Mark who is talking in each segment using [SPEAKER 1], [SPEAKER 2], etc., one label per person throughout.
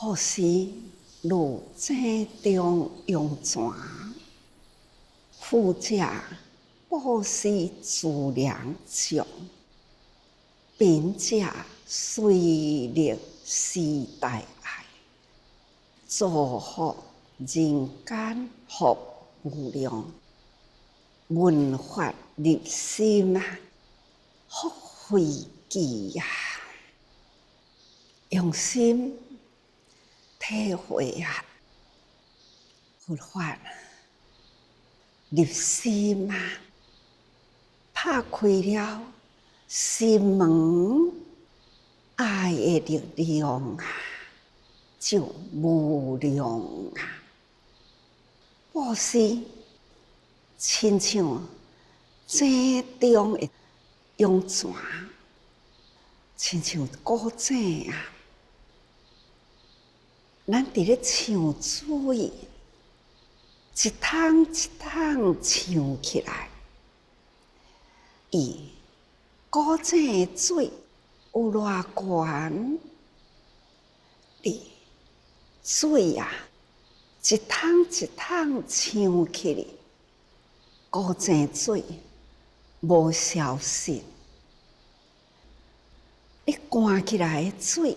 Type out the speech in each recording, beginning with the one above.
[SPEAKER 1] 或是如井中用泉，富者布施自粮种，贫者随力施大爱，造福人间福无量，文法入心啊，福慧记啊，用心体会啊，佛法入心啊，拍开了心门，爱的力量啊，就无量啊！布施亲像井中的涌泉，亲像古井啊，咱伫咧抢水，一桶一桶抢起来，伊古井的水有偌悬，你水啊，一桶一桶抢起来，古井水无消失。你灌起来的水，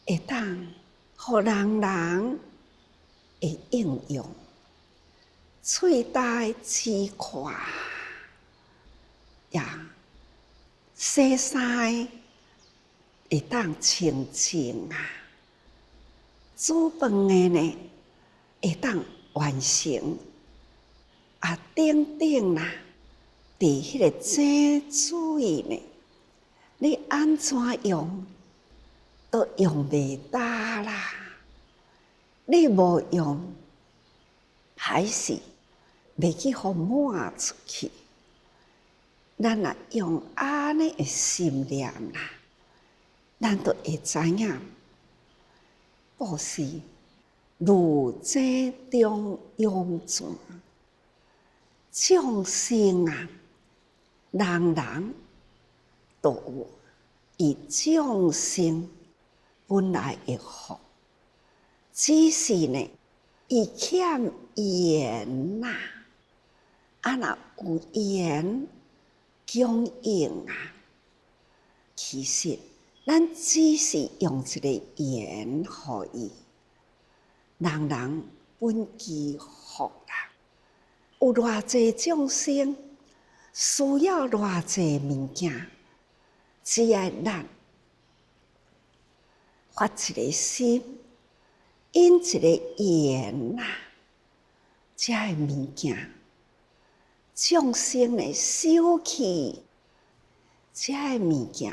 [SPEAKER 1] 会当互人会应用，喙大齿快呀，洗衫会当清净啊，煮饭的呢会当完成啊，等等啦，伫迄个井水呢，你安怎用都用袂到啦。你无用，还是袂去互满出去。咱若用安尼的心念啦，咱就会知影，布施如井中涌泉，众生啊，人人都有伊众生本来的福，只是呢，伊欠缘呐。啊，若有缘供应啊，其实咱只是用一个缘互伊，人人本具福啦。有偌济众生需要偌济物件，只要咱发一个心，因一个缘呐，遮个物件，众生的收起，遮个物件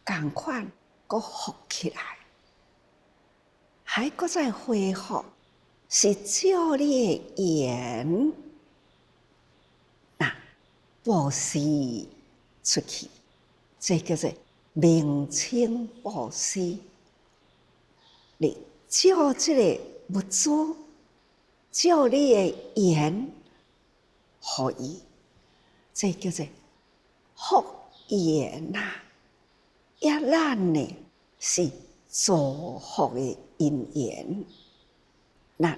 [SPEAKER 1] 共款阁福起来，还阁再恢复，是照你的缘布施出去，这叫做名称布施。你照这个物资，照你的缘，互伊，这叫做福缘呐。也咱呢是祝福的因缘。咱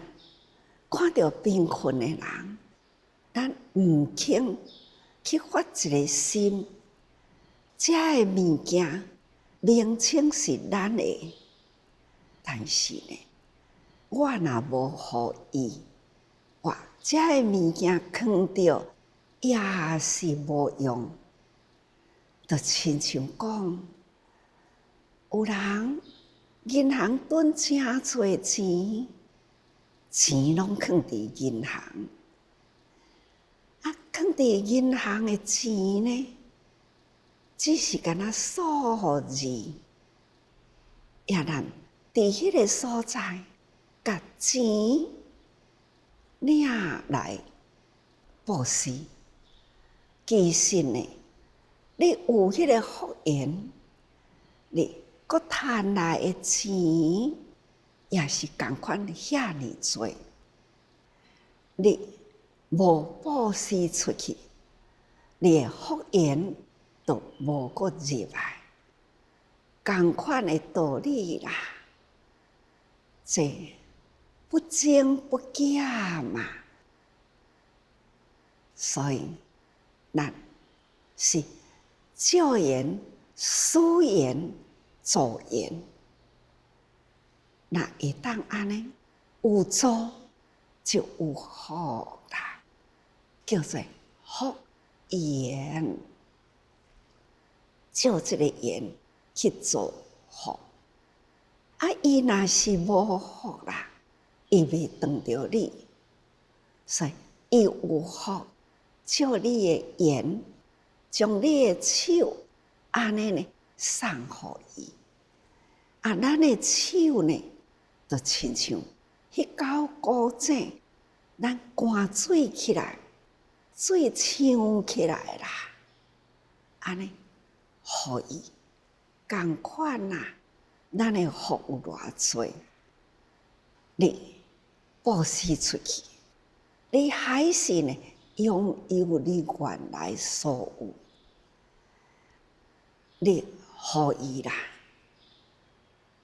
[SPEAKER 1] 看到贫困的人，咱毋肯去发一个心，遮个物件名称是咱的，但是呢，我若无互伊，遮个物件囥着也是无用。就亲像讲，有人银行囤诚侪钱，钱拢囥伫银行。囥伫银行的钱呢，只是敢若数字，也咱伫迄个所在，甲钱领来布施。其实呢，你有迄个福缘，你阁赚来的钱，也是共款遐尼多，你无布施出去，你的福缘就无阁入来，共款的道理啦。这不真不假嘛，所以咱是教言、书言、助言。那会当安尼有做就有福啦，叫做福言。照这个言去做福，伊若是无福啦，伊袂当着你，所以伊有福，照你的言，将你的手安尼呢送互伊。咱的手呢，就亲像迄狗古井，咱灌水起来，水呛起来啦，安尼，互伊共款啦。咱的福有偌济，你布施出去，你还是呢拥有你原来所有，你互伊啦。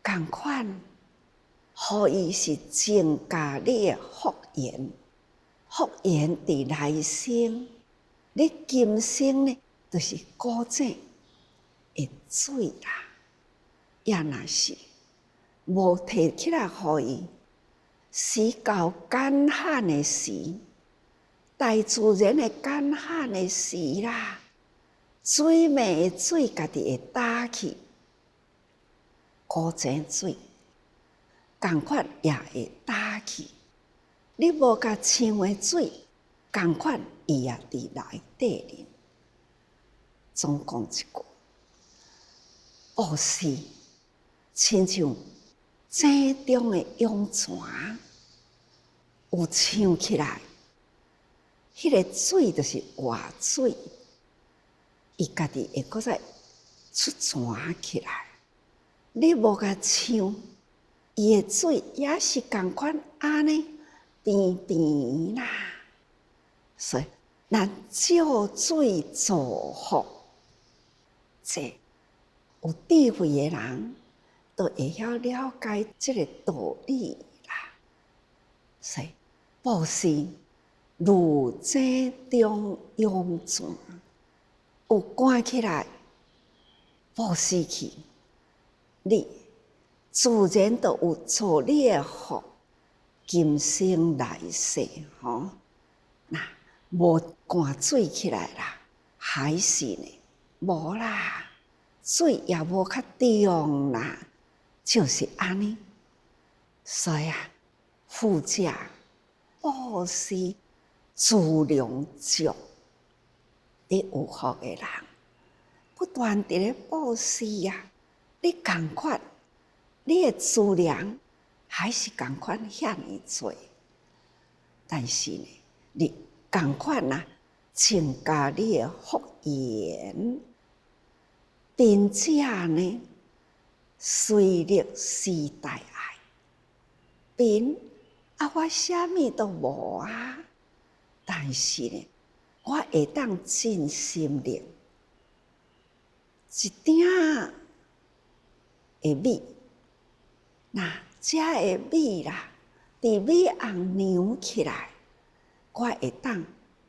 [SPEAKER 1] 共款，互伊是增加你的福言，福言伫来生，你今生呢，就是古井的水啦。也若是无摕起来互伊，时到干旱的时，大自然的干旱的时啦，水面的水家己会打去。古井水，共款也会打去。你无甲呛的水，共款伊也伫内底哩。总讲一句，布施亲像井中的涌泉，有呛起来，迄个水就是活水，伊家己会搁再出泉起来。你无甲呛，伊的水也是共款安尼平平啦。所以咱照水造福，这有智慧的人都会晓了解这个道理啦。所以布施如井中涌泉，有关起来，布施去。你自然就有做你的福，今生来世吼。那无灌水起来啦，还是呢无啦，水也无较重啦，就是安尼。所以富家布施自量足，你有福的人，不断地咧布施呀。你共款，你的资粮还是共款遐尼多，但是呢，你共款啊，增加你的福言，并且呢，随力施大爱，并我啥物都无啊，但是呢，我会当尽心力，一点的米，那这的米啦，伫米红娘起来，我会当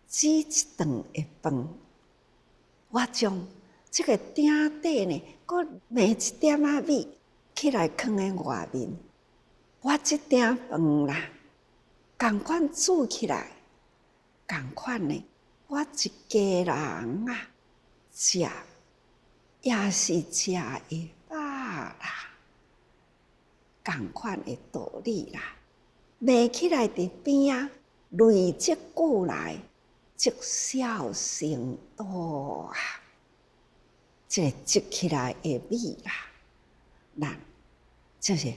[SPEAKER 1] 煮一顿的饭。我将这个鼎底呢，搁糜一点仔米起来放在外面。我这鼎饭啦，共款煮起来，共款呢，我一家人啊食，也是食会饱啦。共款的道理啦，糜起来伫边啊，累积久来，积少成多啊。这个积起来的米啦，咱就是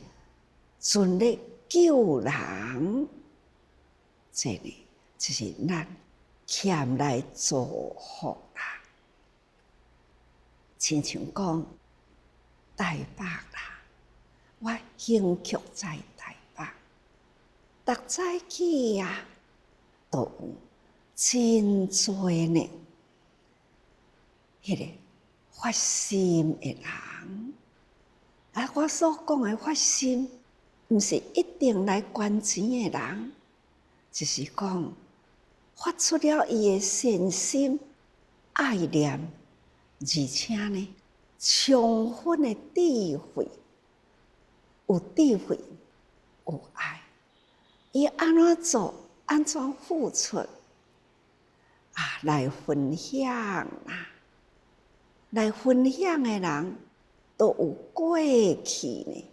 [SPEAKER 1] 尽力救人，这呢就是咱欠来祝福啦。亲像讲台北啦，我兴趣在台北，逐早起啊，都有真多呢，迄个发心的人。我所讲的发心，毋是一定来捐钱的人，就是讲发出了伊的善心、爱念，而且呢，充分的智慧，有智慧，有爱，伊安怎做，安怎付出，来分享啦！来分享的人，都有过去呢，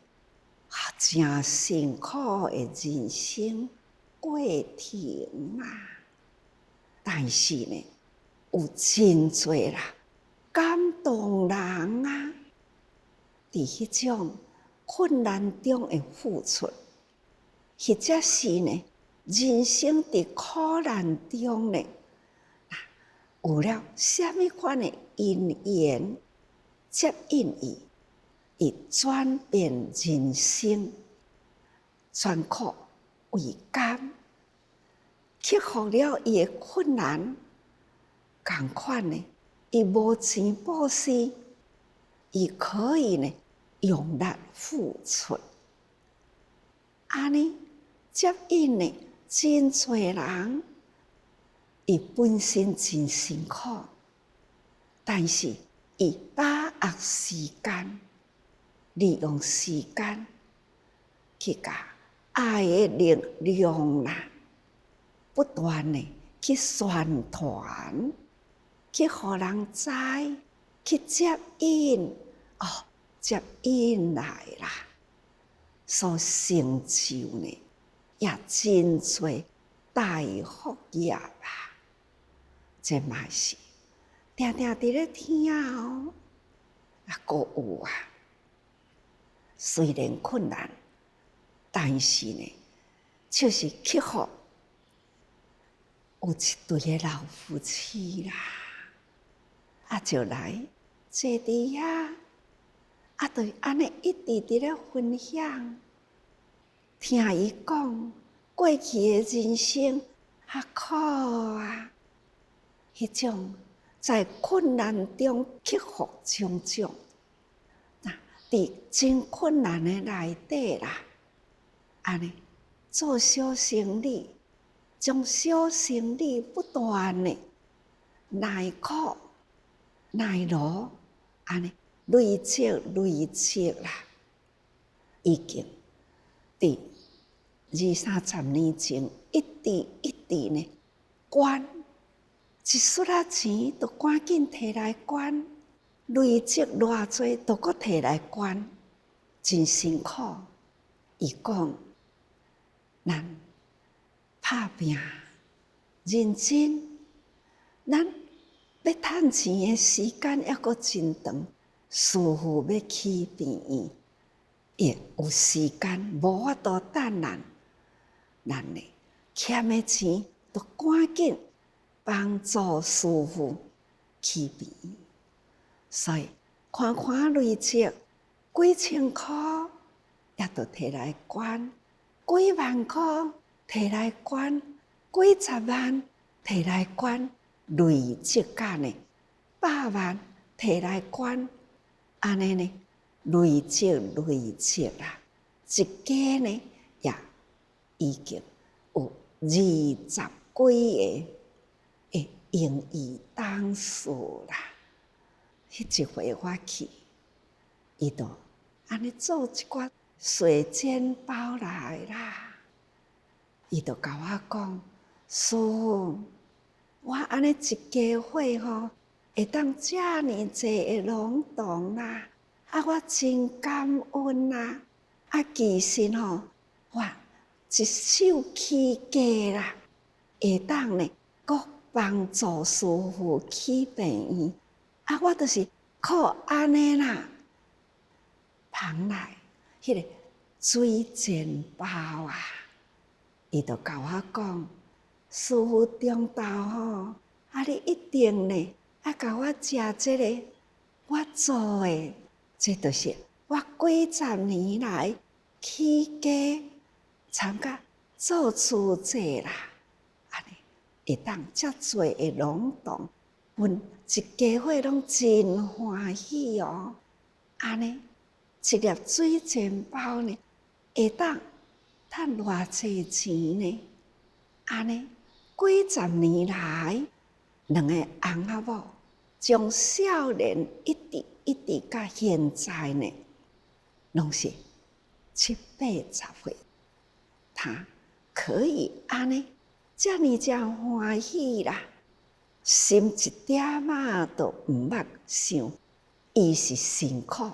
[SPEAKER 1] 真辛苦的人生过程啊！但是呢，有真侪啦，感动人啊！伫迄种困难中的付出，或者是呢，人生伫苦难中呢，有了什么款的因缘接应伊，以转变人生，转苦为甘，克服了伊的困难，同款呢，伊无钱布施，伊可以呢用力付出，安尼接应呢真侪人。伊本身真辛苦，但是伊把握时间，利用时间去甲爱的力量啦，不断的去宣传，去互人知，去接引，接引来啦，所成就呢也真侪大福业啊！这嘛是定定伫咧听哦，阁有啊。虽然困难，但是呢，就是克服。有一对的老夫妻啦，就来坐伫遐，就安尼一直伫咧分享，听伊讲过去的人生苦啊。迄种在困难中克服种种，伫真困难的内底啦，安尼做小生意，将小生意不断的耐苦耐劳，安尼累积啦，已经伫20-30年前一直呢捐。一撮仔钱就赶紧摕来捐，累积偌济就搁摕来捐，真辛苦。伊讲，咱拍拼认真，咱要趁钱的时间还阁真长，师父要起病院，也有时间无法度等咱呢欠的钱就赶紧。帮助师父起病，所以看累积几千块，也都摕来捐；几万块摕来捐；几十万摕来捐，累积甲呢100万摕来捐，安尼呢累积啦，一家呢也已经有20几个。用伊当数啦，迄一回我去，伊就安尼做一寡水煎包来啦。伊就甲我讲：“师父，我安尼一家伙吼，会当遮尔济的劳动啦，我真感恩啦。其实吼，我一手起家啦，会当呢，帮助师父起病院，我就是靠安尼啦。旁来迄个水煎包啊，伊就甲我讲，师父中昼吼，你一定呢，甲我食这个我做的，这就是我几十年来起家参加做主者啦。会当遮侪的劳动，阮一家伙拢真欢喜哦。安尼一粒水煎包呢，会当赚偌济钱呢？安尼几十年来，两个翁仔某从少年一直到现在呢，拢是7、8、10岁，他可以安尼遮尔欢喜啦，心一点仔都毋捌想，伊是辛苦。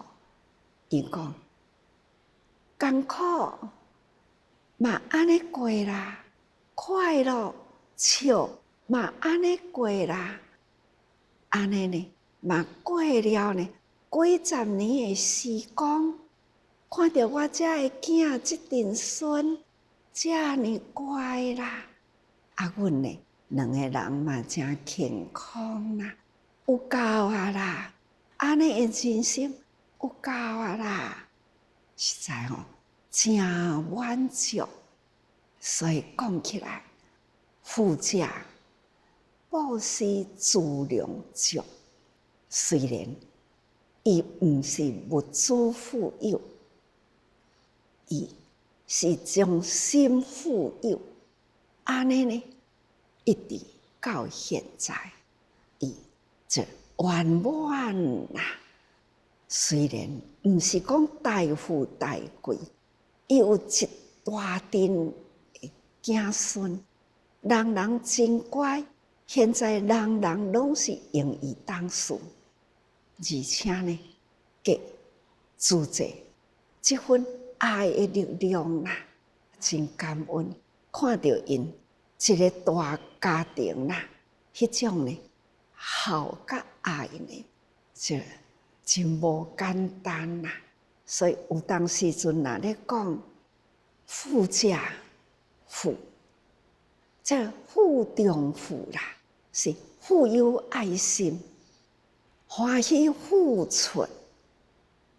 [SPEAKER 1] 伊讲艰苦嘛安尼过啦，快乐笑嘛安尼过啦，安尼呢嘛过了呢几十年的时光，看到我遮的囝即阵孙遮尔乖啦，阮呢两个人嘛真健康啦，有够啊啦，安尼的人生有够啊啦，实在真满足。所以讲起来，富者布施自量足，虽然伊毋是物质富有，伊是将心富有。安尼呢，一直到现在，伊就圆满啦。虽然毋是讲大富大贵，伊有一大阵的子孙，人人真乖。现在人人拢是用伊当事，而且呢，给助者这份爱的力量啦，真感恩。看到因一个大家庭啦，迄种呢孝甲爱呢，就真无简单啦。所以有当时阵若咧讲富者富，这富中富啦，是富有爱心、欢喜付出，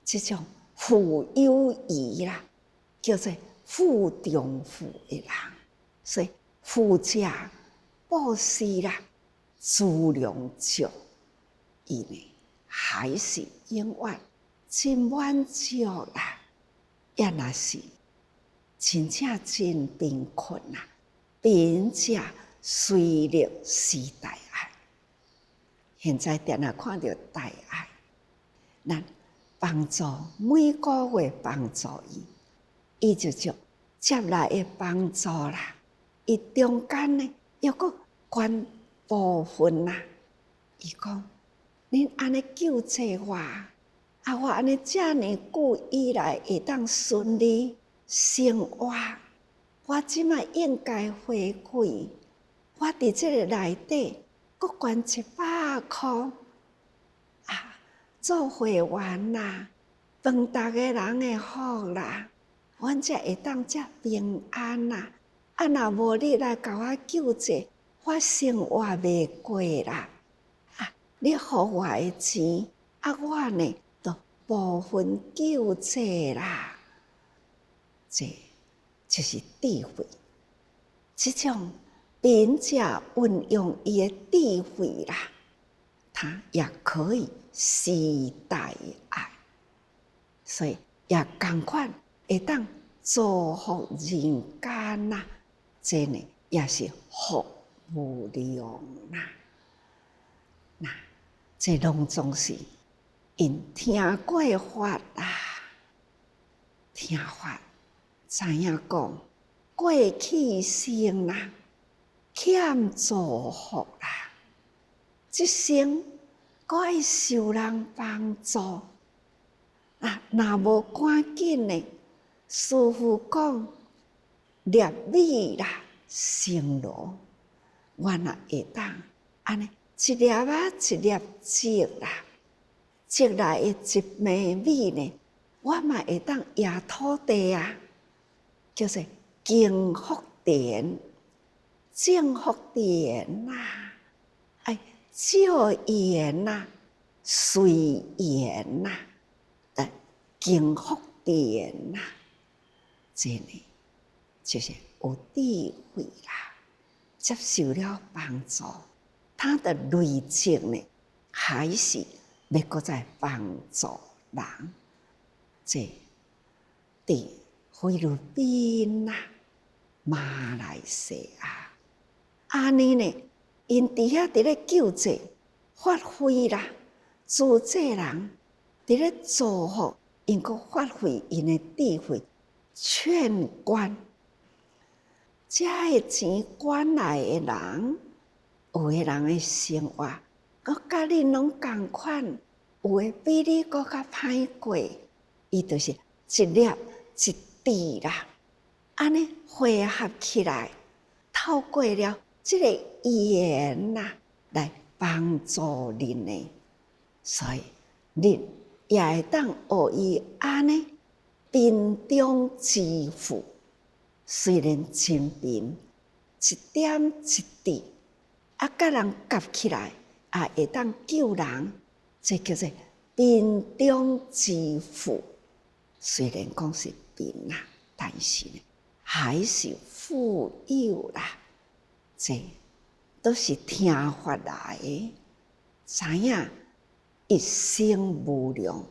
[SPEAKER 1] 这种富有谊啦，叫做富中富的人。所以富者布施啦，自量足，伊呢还是永远真满足啦。也若是真正真贫困啦，贫者随力施大爱。现在定定看到大爱，咱帮助每个月帮助伊，伊就接来的帮助啦。伊中间呢，又搁捐部分啦。伊讲：恁安尼救济我，我安尼遮尔久以来会当顺利生活，我即摆应该回馈。我伫这个内底，搁捐100块做会员啦，帮逐个人的福啦，阮才会当遮平安啦。若无你来甲我救济，我生活袂过啦。你予我的钱，我呢就部分救济啦。这就是智慧，这种贫者运用伊的智慧啦，他也可以施大爱，所以也同款会当造福人间啦。这呢也是福无量啦。那这拢总是因听过法啦，听法知影讲过去生啦，欠祝福啦，这生搁爱受人帮助若无赶紧呢，师父讲业米啦，成箩，我若会当安尼一粒一粒积啦，积来的一枚米呢，我嘛会当压土地啊，叫做敬福田、正福田啦，少言啦，随缘啦，敬福田啦，这呢就是有智慧啦，接受了帮助，他的累积呢，还是要搁再帮助人。这对菲律宾啦、马来西亚，安尼呢，因伫遐伫咧救济、发挥啦，自济人伫咧祝福，因阁发挥因的智慧，劝官。遮个钱管来的人，有个人的生活，我甲恁拢共款，有诶比你阁较歹过，伊就是一粒一滴啦，安尼汇合起来，透过了即个言啦，来帮助恁诶，所以恁也会当学伊安尼贫中致富。虽然真贫，一点一滴，甲人夹起来，也会当救人，这叫做贫中致富。虽然讲是贫啦，但是呢，还是富有啦。这都是听法来的，知影一生无量，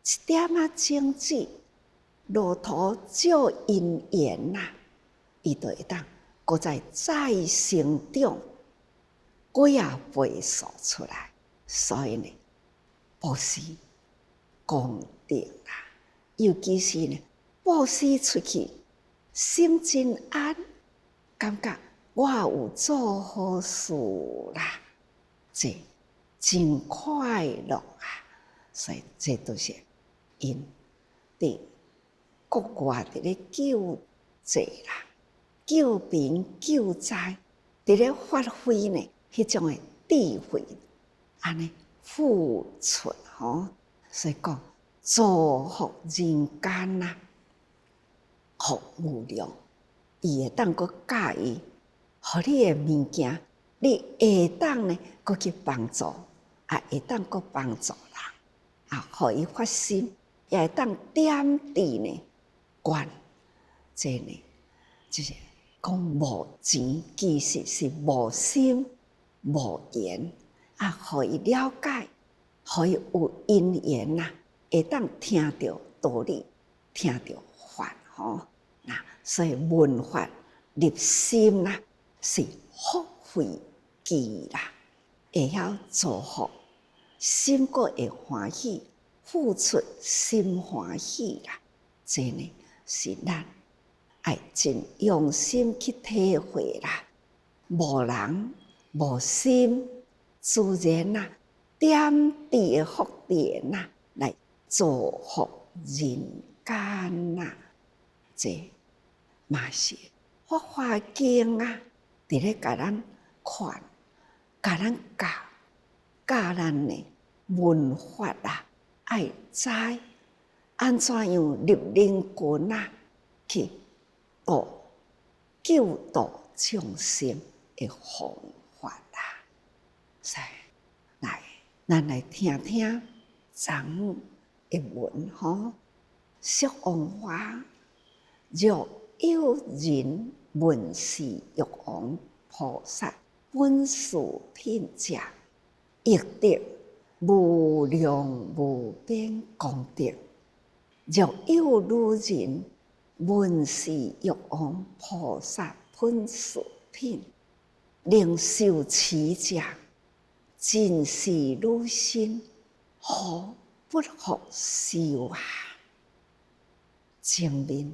[SPEAKER 1] 一点仔种子。路途照因缘啦，伊就会当搁再成长几啊倍数出来。所以呢，布施功德啦，尤其是呢，布施出去，心真安，感觉我有做好事啦，这真快乐啊！所以这都是因对。国外伫咧救济啦、救贫救灾，伫咧发挥呢迄种诶智慧，安尼付出吼，所以讲造福人间啦，福无量，伊会当阁教伊，互你诶物件，你会当呢阁去帮助，也会当阁帮助人，互伊发心，也会当点滴呢。观，这呢，就是讲无钱，其实是无心无言互伊了解，互伊有因缘啦，会当听到道理，听到法所以闻法入心啦，是福慧智啦，会晓祝福，心阁会欢喜，付出心欢喜啦，这呢。是咱爱真用心去体会啦，无人无心，自然啦，点滴的福田啦，来造福人间啦。这嘛是法华经啊，伫咧甲咱看，甲咱教咱呢文法啊，爱知。安怎样入人群啊？去救度众生的方法啦！来，咱来听听昨的文吼。释王华若有人闻是玉皇菩萨本事品者，亦得无量无边功德。若有女人闻是玉皇菩萨本事品，令受持者，尽是女身，何不复修啊？前面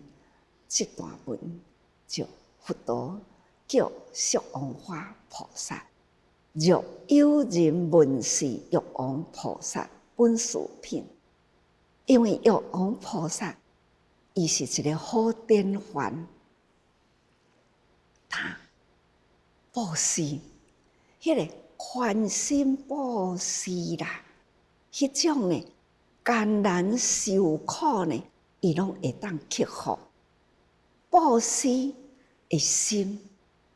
[SPEAKER 1] 这段文就佛陀叫释王华菩萨，若有人闻是玉皇菩萨本事品。因为玉皇菩萨，伊是一个好典范，他布施，迄个宽心布施啦，迄种呢艰难受苦呢，伊拢会当克服。布施的心，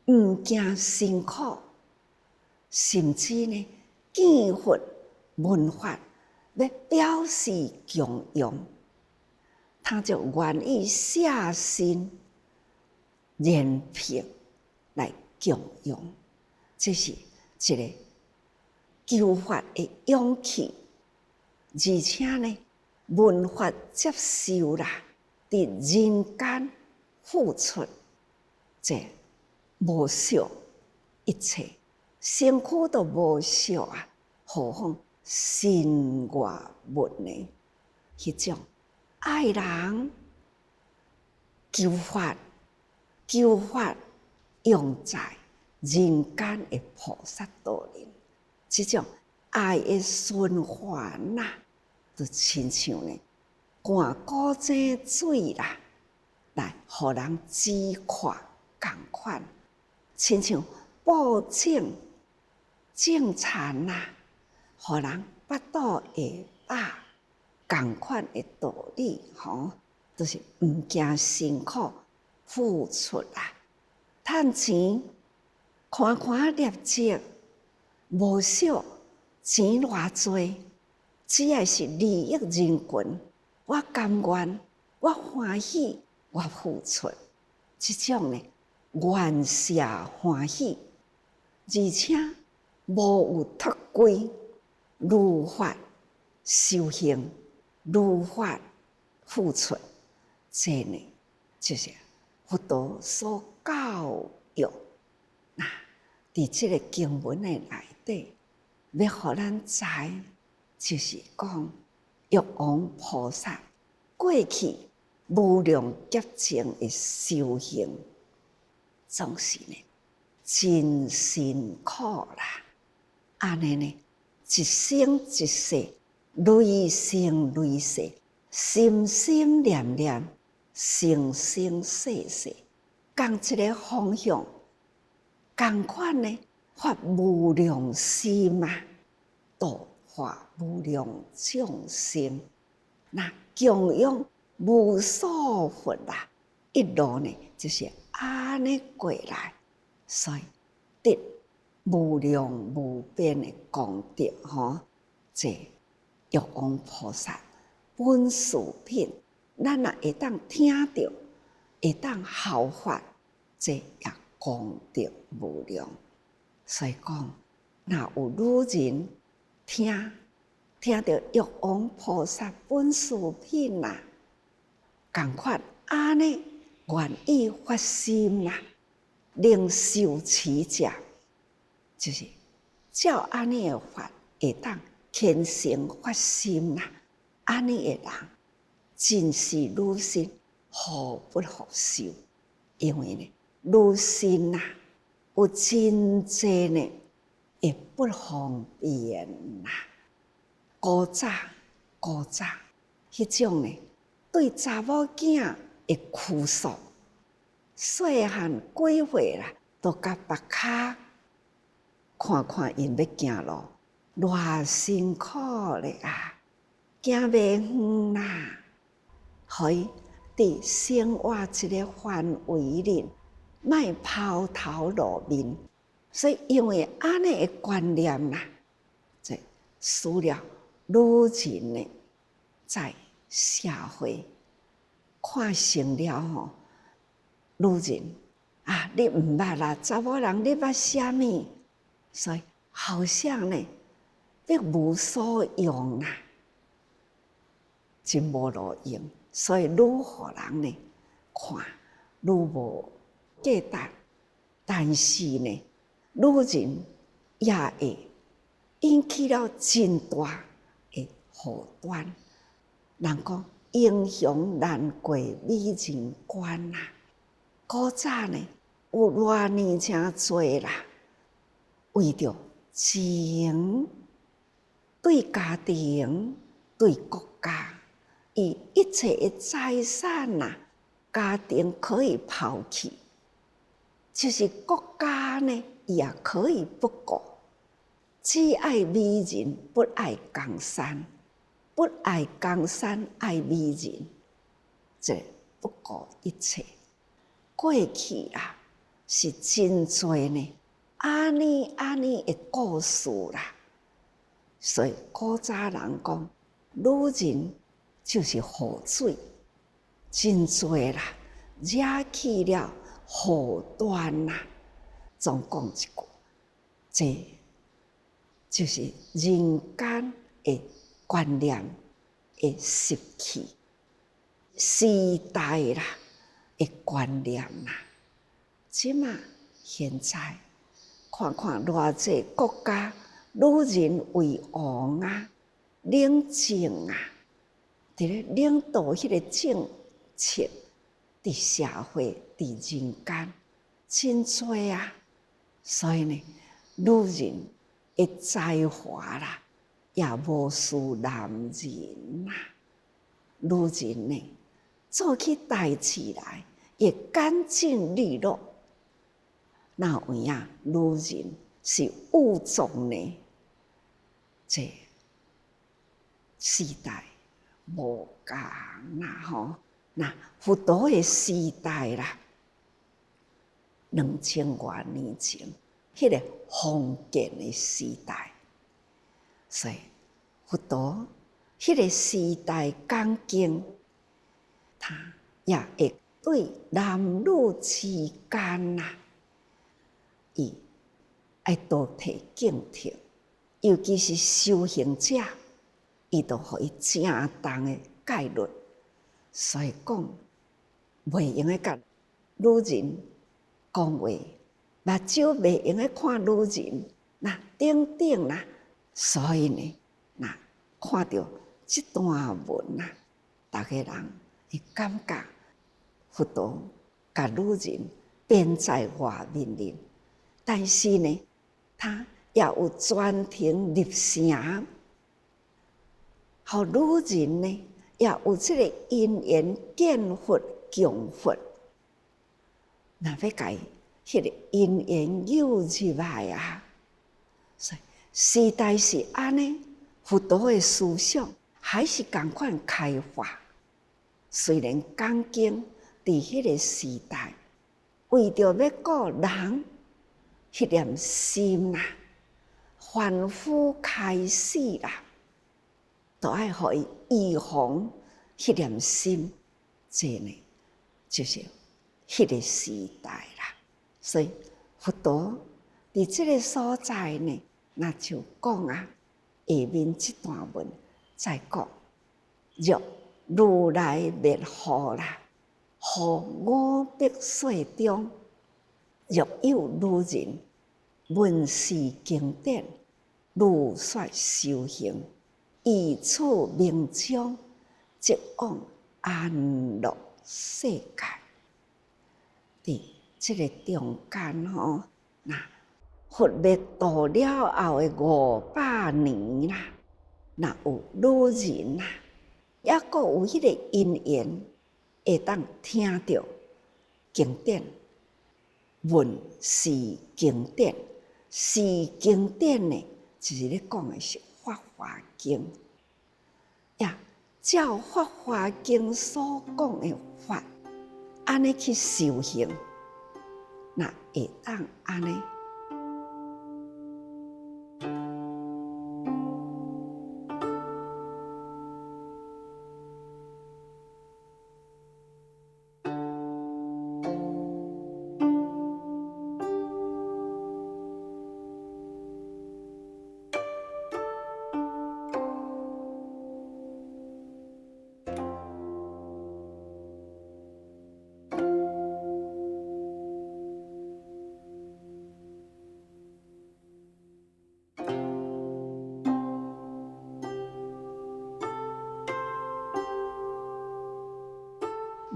[SPEAKER 1] 毋惊辛苦，甚至呢见佛闻法。要表示供养，他就愿意舍身连平来供养，这是一个求法的勇气，而且呢，闻法接受啦，伫人间付出这无惜一切，身躯都无惜啊，何况身外物呢？迄种爱人求法用在人间的菩萨道人，即种爱的循环呐，就亲像呢，灌古井水啦，来互人止渴共款，亲像布种田呐，互人腹肚会饱共款的道理吼，就是毋惊辛苦付出啊，趁钱看业绩，无惜钱偌济，只要是利益人群，我甘愿，我欢喜，我付出，即种呢，愿舍欢喜，而且无有脱规，如法修行，如法付出，这呢，就是佛陀所教育。那伫即个经文的内底，要互咱知，就是讲玉皇菩萨过去无量劫前的修行，总是呢真辛苦啦。安尼呢，一生一世，累生累世，心心念念，生生世世，共一个方向。共款呢，发无量心啊，度化无量众生，那供养无数佛啊，一路呢就是安尼过来，所以得无量无边的功德吼。这玉皇菩萨本事品，咱若会当听到，会当效法，这也功德无量。所以讲，若有女人听到玉皇菩萨本事品啦，共款安尼愿意发心啦，能受持者，就是照安尼的法，会当虔诚发心啦。安尼的人，真是女心互不互受，因为呢，女心呐，有真济呢会不方便呐。古早迄种呢，对查某囝的拘束，细汉几岁啦，都甲别骹看因要行路，偌辛苦咧啊！行袂远啦，互伊伫生活一个范围内，莫抛头露面。所以因为安尼的观念啦，这使了女人呢，在社会看成了吼，女人啊，你毋捌啦，查某人你捌啥物？所以好像呢，别无所用啦，真无路用，所以愈互人呢看愈无价值。但是呢，女人也会引起了真大的祸端。人讲英雄难过美人关啦，古早呢有偌年真多啦，为着情，对家庭、对国家，以一切的财产呐，家庭可以抛弃，就是国家呢也可以不顾，只爱美人，不爱江山，不爱江山爱美人，这不顾一切。过去啊，是真多呢，安尼的故事啦。所以古早人讲，女人就是河水，真多啦，惹起了祸端啦。总讲一句，这就是人间的观念的失去。时代啦的观念啦。即嘛现在看看偌济国家女人为王啊、领政啊，伫咧领导迄个政策，伫社会、伫人间，真多啊。所以呢，女人的才华啦，也无输男人啦。女人呢，做起代志来也干净利落。那有影女人是务重呢？这时代无共啦吼。那佛陀的时代啦，2000多年前，迄个封建的时代，所以佛陀迄个时代讲经，他也会对男女之间啦，伊爱多提敬听，尤其是修行者，伊都互伊正当的戒律。所以讲，袂用个甲女人讲话，目睭袂用个看女人，那等等啦。所以呢，那看到这段文啊，大家人会感觉佛陀甲女人编在外面哩，但是呢，他也有专程立城，互女人呢。也有这个因缘见佛供佛，若要甲伊迄个因缘诱入来啊。所以时代是安尼，佛陀的思想还是同款开发。虽然讲经伫迄个时代，为着要顾人迄念心啦，凡夫开始啦。都爱互伊预防迄念心，这呢就是迄个时代啦。所以佛陀伫这个所在呢，那就讲啊，下面这段文再讲，若如来灭祸啦，乎五百岁中，若有女人闻是经典，如说修行。以此名称，即往安乐世界。伫这个中间吼，那佛灭度了后的500年啦，那有女人啦，也阁有迄个因缘，会当听到经典，闻是经典，是经典呢，就是咧讲的是。法华经呀，照法华经所讲的法，安尼去修行，那会当安尼。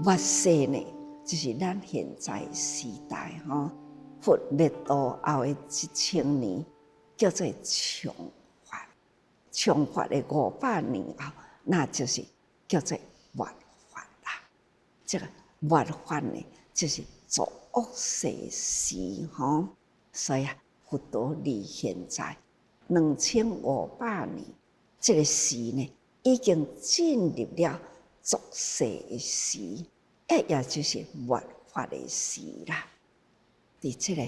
[SPEAKER 1] 末世呢，就是咱现在时代吼，佛灭度后的1000年，叫做长法。长法的500年后，那就是叫做末法啦。这个末法呢，就是作恶世时吼。所以啊，佛陀离现在2500年，这个时呢，已经进入了作世时。也就是末法的时啦，伫这个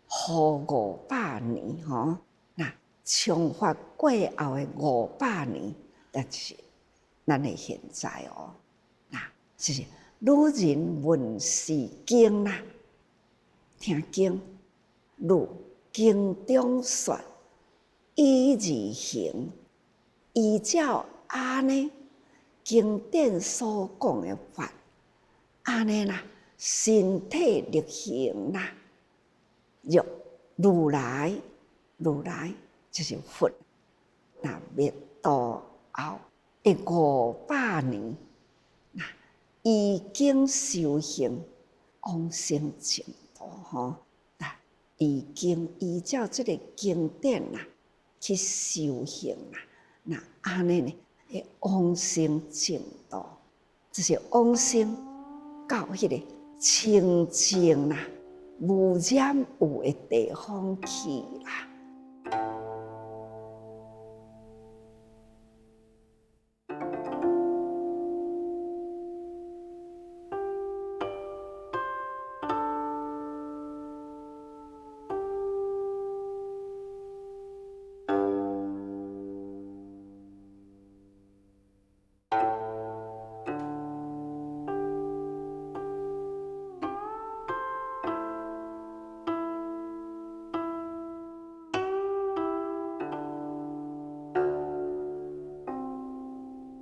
[SPEAKER 1] 后500年吼，那长法过后的500年，那就是咱的现在哦。那就是女人闻是经啦，听经，如经中说，依而行，依照安尼经典所讲的法，安尼啦，身体力行啦，若如来就是佛，那灭度后的500年，那已经修行往生净土吼，那已经依照这个经典啦去修行啦，那安尼呢会往生净土，就是往生到迄个清净啦、无染有的地方去啦。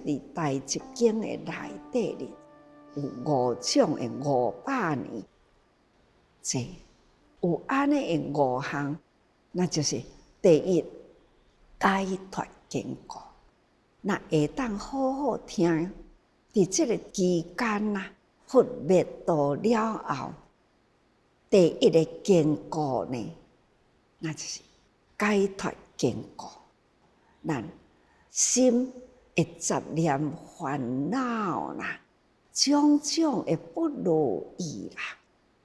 [SPEAKER 1] 伫大集经的内底里，有5种的500年，这有安尼的5项，那就是第一解脱经过，那会当好好听。伫这个期间呐，佛灭度了后，第一个经过呢，那就是解脱经过，咱心的杂念烦恼啦，种种的不如意啦，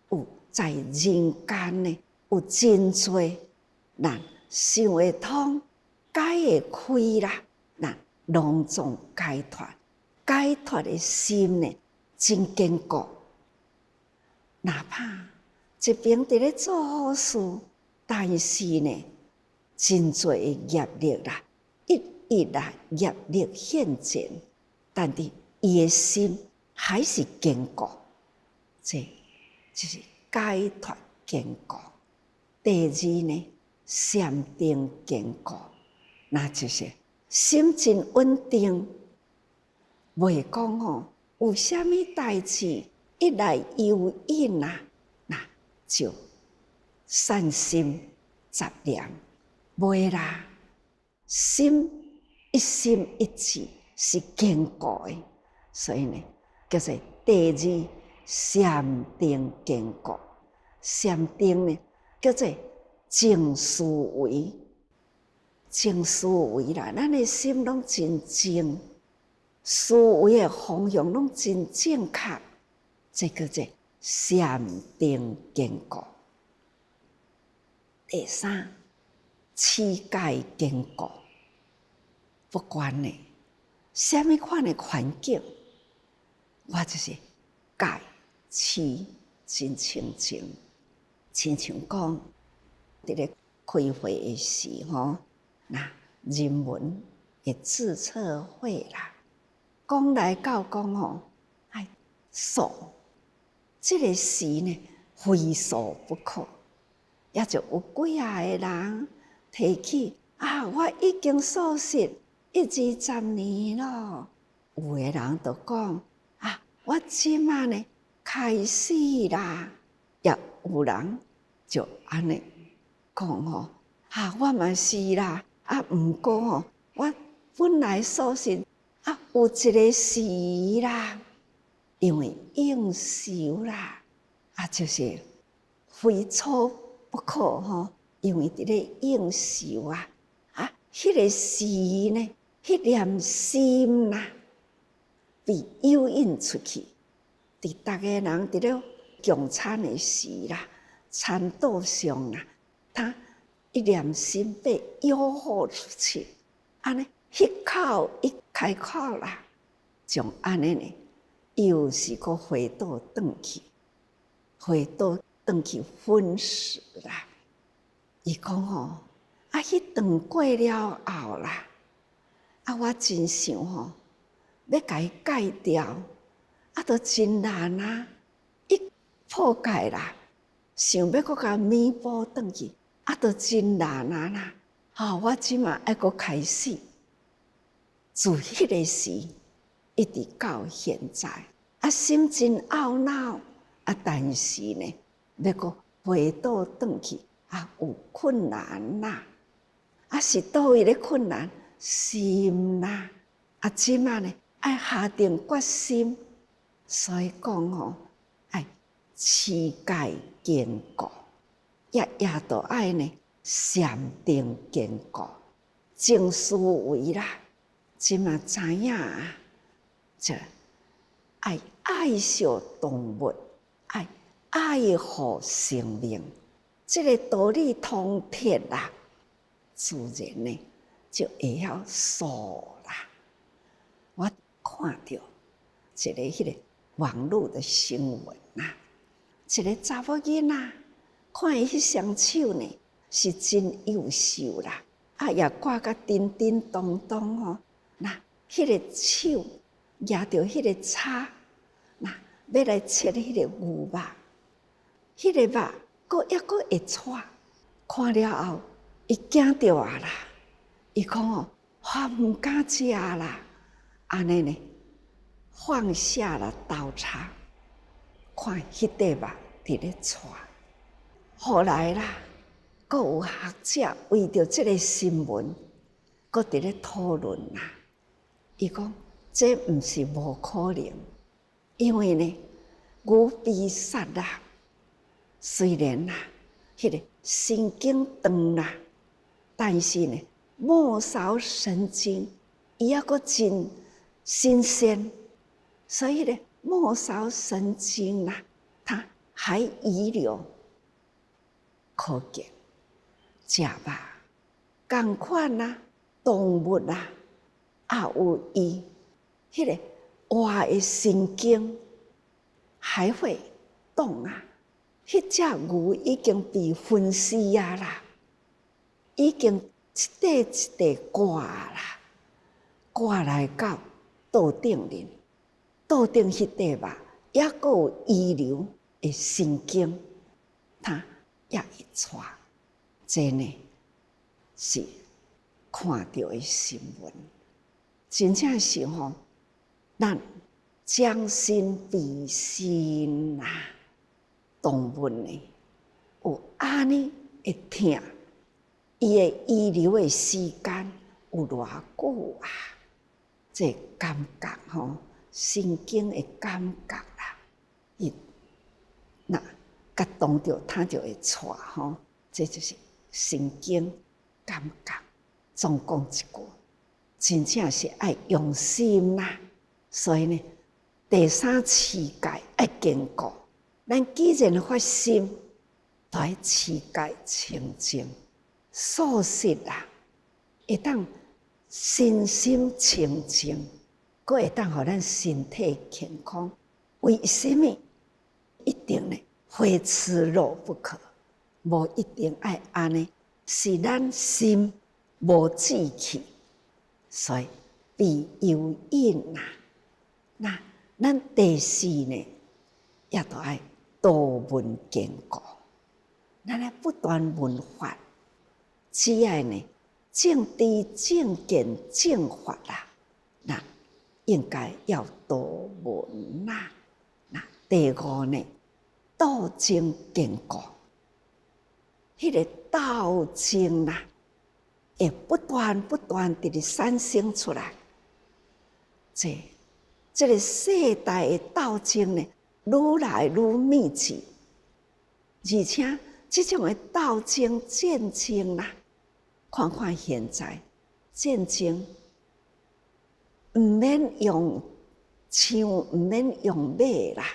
[SPEAKER 1] 有在人间呢，有真多，咱想会通，解会开啦，咱拢总解脱，解脱的心呢，真坚固。哪怕一边伫咧做好事，但是呢，真多的业力啦，一啦业力现前，但是伊的心还是坚固，这就是解脱坚固。第二呢，禅定坚固，那就是心真稳定，袂讲吼有啥物代志一来诱引啊，那就散心杂念，袂啦，心一心一志是坚固的，所以呢，叫做第二禅定坚固。禅定呢，叫做静思维，静思维啦，咱的心拢真静，思维的方向拢真正确，这叫做禅定坚固。第三，持戒坚固。不管呢，什么款的环境，我就是戒持真清净。亲像讲，伫咧开会的时吼，那人文的自测会啦，讲来到讲吼，哎，素，这个事呢，非素不可。也就有几个人提起啊，我已经素食1、20年咯。有的人就讲啊，我即马呢开始啦。也有人就安尼讲吼，啊，我嘛是啦，啊，毋过吼，我本来素食啊，有一个时啦，因为应酬啦，啊，就是非错不可吼，因为伫咧应酬啊，啊，迄个时呢，迄念心啦，被诱引出去，伫逐个人伫咧共餐的时啦，餐桌上啦，他一念心被诱惑出去，安尼迄口一开口啦，从安尼呢，又是个回倒转去，回倒转去分食啦。伊讲吼，啊，迄顿过了后啦，啊，我真想吼，要甲伊戒掉，啊，都真难啊。破戒啦，想要搁甲弥补转去，啊，都真难啊啦！我即马爱搁开始，自迄个时，一直到现在，心真懊恼，但是呢，要搁回倒转去，有困难啦，是倒位咧困难？心啦，即马呢，爱下定决心，所以讲吼，爱持戒坚固，也都爱呢，禅定坚固，正思维啦，即马知影啊，这爱惜动物，爱护生命，这个道理通铁啦，自然呢就会晓数啦。我看到一个迄个网络的新闻啊，一个查某囡仔，看伊迄双手呢是真优秀啦，也挂甲叮叮当当吼，迄个手举着迄个叉，要来切迄个牛肉，迄个肉佫会扯，看了后，伊惊着啦，伊讲我毋敢食啦，安尼呢，放下了刀叉，看迄块肉伫咧扯。后来啦，佫有学者为着即个新闻，佫伫咧讨论啦。伊讲这毋是无可能，因为呢，牛被杀啦，虽然啦，迄个神经长啦，但是呢，末梢神经伊抑佫真新鲜，所以呢，末梢神经啦，它还遗留。可见食肉同款啦，动物啦，也有伊迄个活的神经还会动啊。迄只牛已经被分尸啊啦，已经一块一块挂啦，挂来到肚顶里，肚顶迄块肉也佫有遗留的神经，它也会带。这呢是看到的新闻，真正是吼，咱将心比心啊！动物呢有安尼会疼，伊的遗留的时间有偌久啊？这感觉吼，神经的感觉啦，伊甲动着，它就会带吼，这就是神经感觉。总讲一句，真正是爱用心啦。所以呢，第三持戒爱坚固。咱既然发心，就要持戒清净，素食啦，会当身心清净，佫会当互咱身体健康。为什么一定呢？非吃肉不可，无一定爱安尼，是咱心无志气，所以必有因呐。咱第四呢，也都爱道文坚固，咱来不断闻法，只要呢正知正见正法啦，那应该要道文啦。第五呢，道精坚固，迄个道精啦，会不断地产生出来。这个世代的道精呢，愈来愈密集，而且这种的道精战争啦，看现在战争，毋免用枪，毋免用马啦。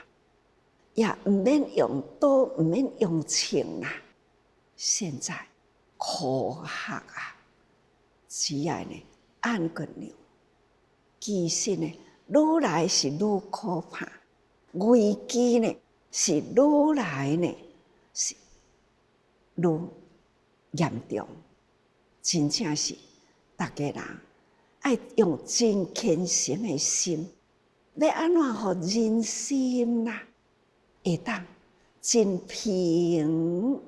[SPEAKER 1] 也毋免用刀，毋免用枪啦。现在科学啊，只要呢按个钮，其实呢愈来是愈可怕，危机呢是愈来呢是愈严重。真正是大家人爱用真虔诚的心，要安怎互人心啦？会当真平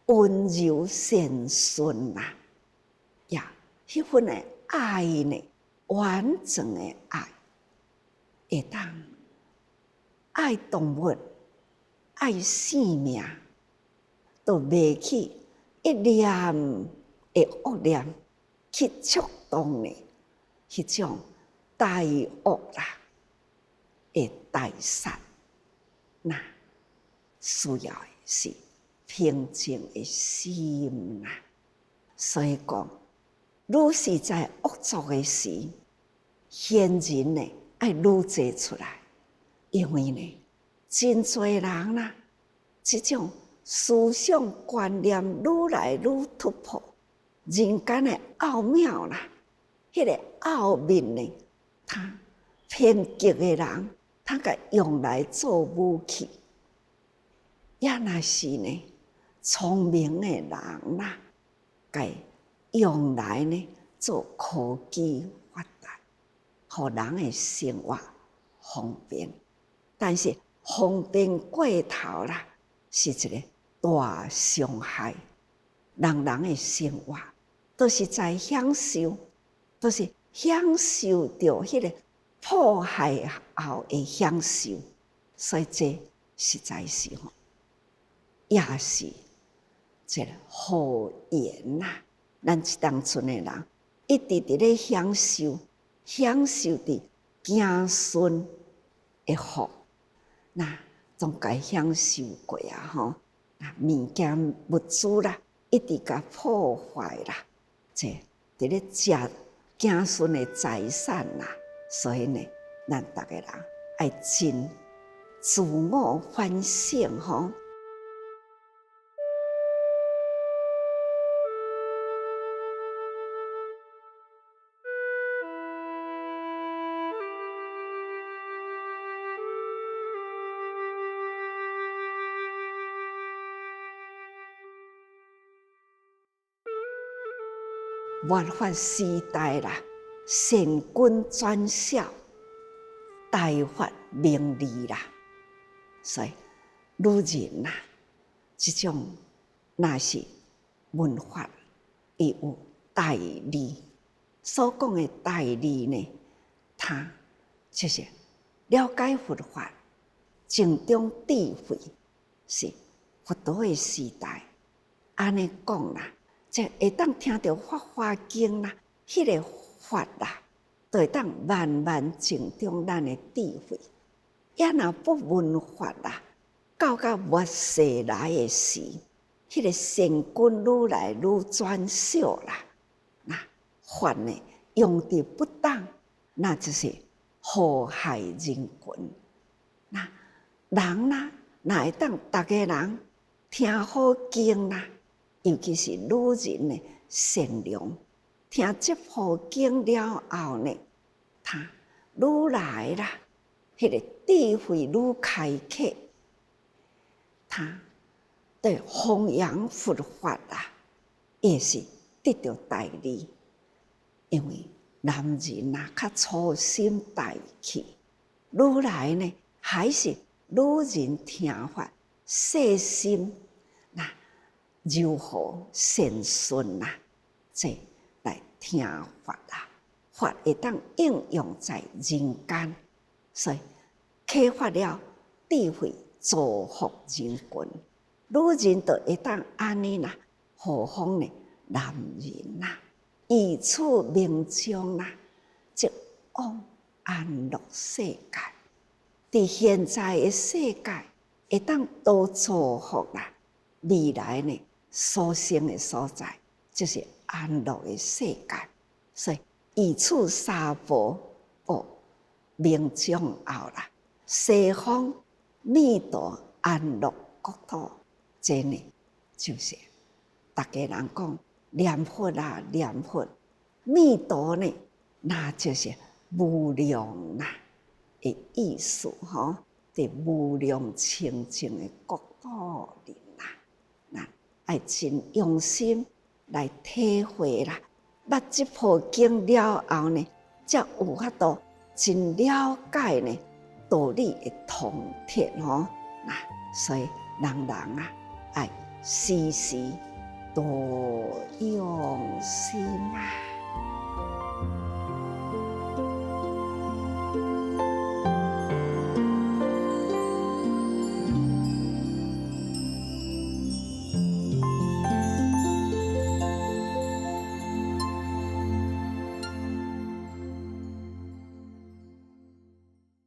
[SPEAKER 1] 温柔善顺啦，呀，迄份的爱呢，完整的爱，会当爱动物、爱生命，都袂去一念的恶念去触动的迄种大恶啦的大善，那需要的是平静的心啦。所以讲，愈是在恶作的时，现人呢爱愈侪出来，因为呢，真多人啦，这种思想观念愈来愈突破，人间的奥妙啦，迄个奥秘呢，他偏激的人，他甲用来做武器，也若是呢，聪明的人啦，甲用来呢做科技发达，互人的生活方便。但是方便过头啦，是一个大伤害。人的生活都是在享受，都是享受着迄个迫害后的享受，所以这实在是也是一个好言呐。咱一当村的人一直伫咧享受伫子孙的福，那总该享受过啊吼。那物件物资啦，一直甲破坏啦，这伫咧食子孙的财产啦，所以呢，咱逐个人爱真自我反省吼。末法时代啦，善君转小，大法明理啦，所以女人呐，这种若是文法，伊有大理。所讲的大理呢，他就是了解佛法，正中智慧，是佛陀的时代。安尼讲啦。这会当听到《法华经》啦，迄个法啦，就会当慢慢正中咱的智慧。也若不闻法啦，到末世来的时，迄个善根愈来愈转小啦。那法呢，用得不当，那就是祸害人群。那人啦，哪会当逐个人听好经啦？尤其是女人呢，善良，听这部经了后呢，他愈来啦，迄个智慧愈开启，他对弘扬佛法啦，也是得到大利。因为男人呐，较粗心大气，愈来呢，还是女人听法细心。柔和善顺啦，这来听法啦，法会当应用在人间，所以启发了智慧，造福人群。女人就会当安尼啦，何况呢男人啦，以此明将啦，即往安乐世界。伫现在的世界，会当多造福啦，未来呢？所生的所在就是安乐的世界，所以以此三宝明将后啦，西方弥陀安乐国土，这呢就是大家人讲念佛啦，念佛弥陀呢，那就是无量啦的意思吼，伫无量清净的国土里啦，那。爱真用心来体会啦，捌这部经了后呢，才有法度真了解呢道理的通铁吼。那所以人啊，爱时时多用心啊。